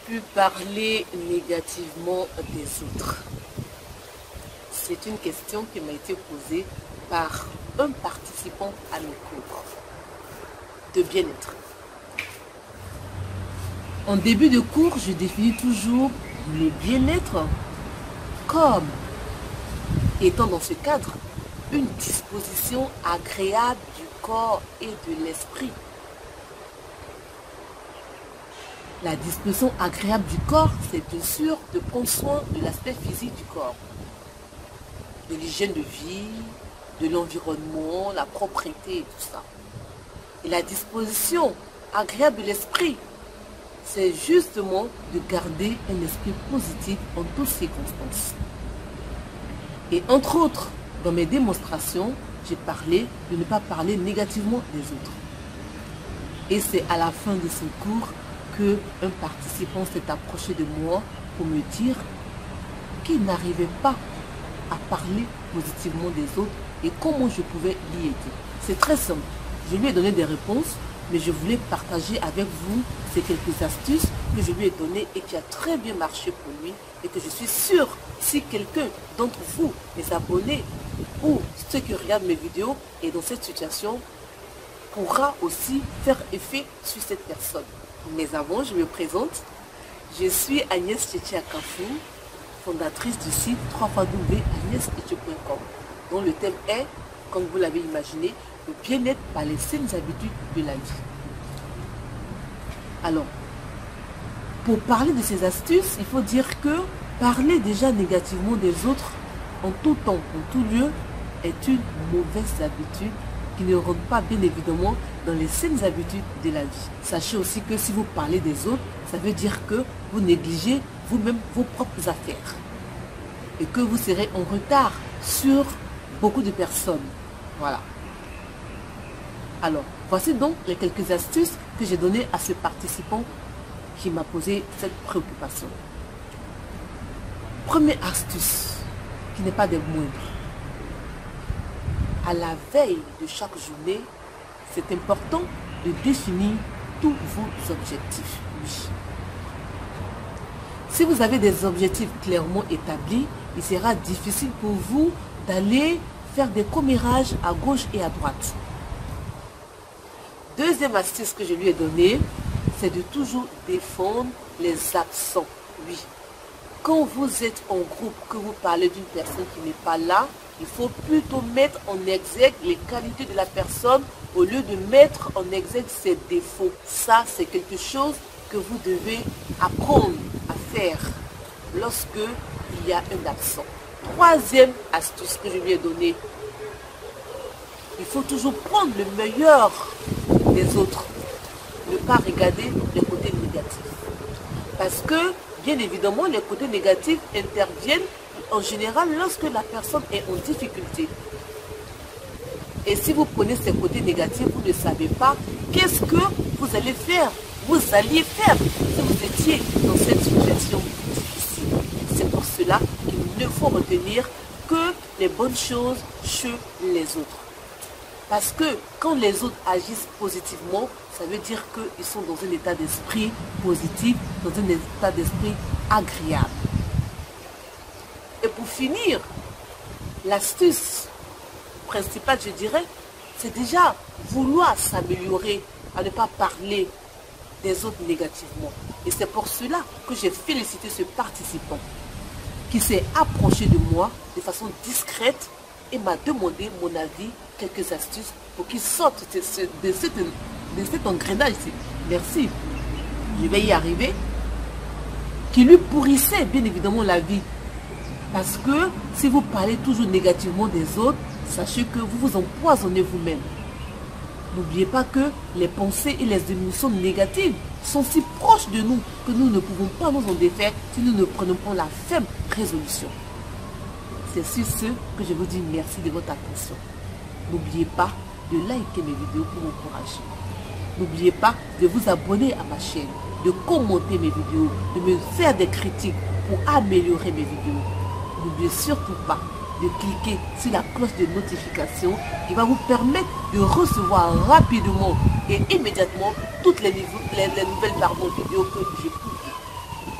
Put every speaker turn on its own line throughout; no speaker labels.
pu parler négativement des autres? C'est une question qui m'a été posée par un participant à mes cours de bien-être. En début de cours, je définis toujours le bien-être comme étant dans ce cadre une disposition agréable du corps et de l'esprit. La disposition agréable du corps, c'est bien sûr de prendre soin de l'aspect physique du corps, de l'hygiène de vie, de l'environnement, la propreté et tout ça. Et la disposition agréable de l'esprit, c'est justement de garder un esprit positif en toutes circonstances. Et entre autres, dans mes démonstrations, j'ai parlé de ne pas parler négativement des autres. Et c'est à la fin de ce cours qu'un participant s'est approché de moi pour me dire qu'il n'arrivait pas à parler positivement des autres et comment je pouvais l'y aider. C'est très simple. Je lui ai donné des réponses, mais je voulais partager avec vous ces quelques astuces que je lui ai données et qui a très bien marché pour lui et que je suis sûre, si quelqu'un d'entre vous, mes abonnés ou ceux qui regardent mes vidéos est dans cette situation, pourra aussi faire effet sur cette personne. Mais avant, je me présente. Je suis Agnès Tchétché-Akafou, fondatrice du site www.agnesetchétché.com, dont le thème est, comme vous l'avez imaginé, le bien-être par les saines habitudes de la vie. Alors, pour parler de ces astuces, il faut dire que parler déjà négativement des autres en tout temps, en tout lieu, est une mauvaise habitude qui ne rentre pas bien évidemment dans les saines habitudes de la vie. Sachez aussi que si vous parlez des autres, ça veut dire que vous négligez vous-même vos propres affaires et que vous serez en retard sur beaucoup de personnes. Voilà. Alors, voici donc les quelques astuces que j'ai données à ce participant qui m'a posé cette préoccupation. Première astuce, qui n'est pas des moindres. À la veille de chaque journée, c'est important de définir tous vos objectifs. Oui. Si vous avez des objectifs clairement établis, il sera difficile pour vous d'aller faire des commérages à gauche et à droite. Deuxième astuce que je lui ai donnée, c'est de toujours défendre les absents. Oui. Quand vous êtes en groupe, que vous parlez d'une personne qui n'est pas là, il faut plutôt mettre en exergue les qualités de la personne au lieu de mettre en exergue ses défauts. Ça, c'est quelque chose que vous devez apprendre à faire lorsque il y a un absent. Troisième astuce que je lui ai donnée, il faut toujours prendre le meilleur des autres, ne pas regarder les côtés négatifs. Parce que, bien évidemment, les côtés négatifs interviennent en général lorsque la personne est en difficulté. Et si vous prenez ces côtés négatifs, vous ne savez pas qu'est-ce que vous allez faire. Vous alliez faire si vous étiez dans cette situation difficile. C'est pour cela qu'il ne faut retenir que les bonnes choses chez les autres. Parce que quand les autres agissent positivement, ça veut dire qu'ils sont dans un état d'esprit positif, dans un état d'esprit agréable. Et pour finir, l'astuce principale, je dirais, c'est déjà vouloir s'améliorer, à ne pas parler des autres négativement. Et c'est pour cela que j'ai félicité ce participant qui s'est approché de moi de façon discrète et m'a demandé mon avis, quelques astuces pour qu'il sorte de cet engrenage-ci. Merci. Je vais y arriver. Qui lui pourrissait bien évidemment la vie. Parce que si vous parlez toujours négativement des autres, sachez que vous vous empoisonnez vous-même. N'oubliez pas que les pensées et les émotions négatives sont si proches de nous que nous ne pouvons pas nous en défaire si nous ne prenons pas la ferme résolution. C'est sur ce que je vous dis merci de votre attention. N'oubliez pas de liker mes vidéos pour m'encourager. N'oubliez pas de vous abonner à ma chaîne, de commenter mes vidéos, de me faire des critiques pour améliorer mes vidéos. N'oubliez surtout pas de cliquer sur la cloche de notification qui va vous permettre de recevoir rapidement et immédiatement toutes les nouvelles vidéos que je publie.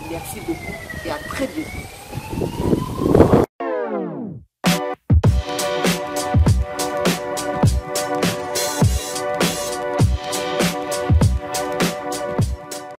Merci beaucoup et à très bientôt.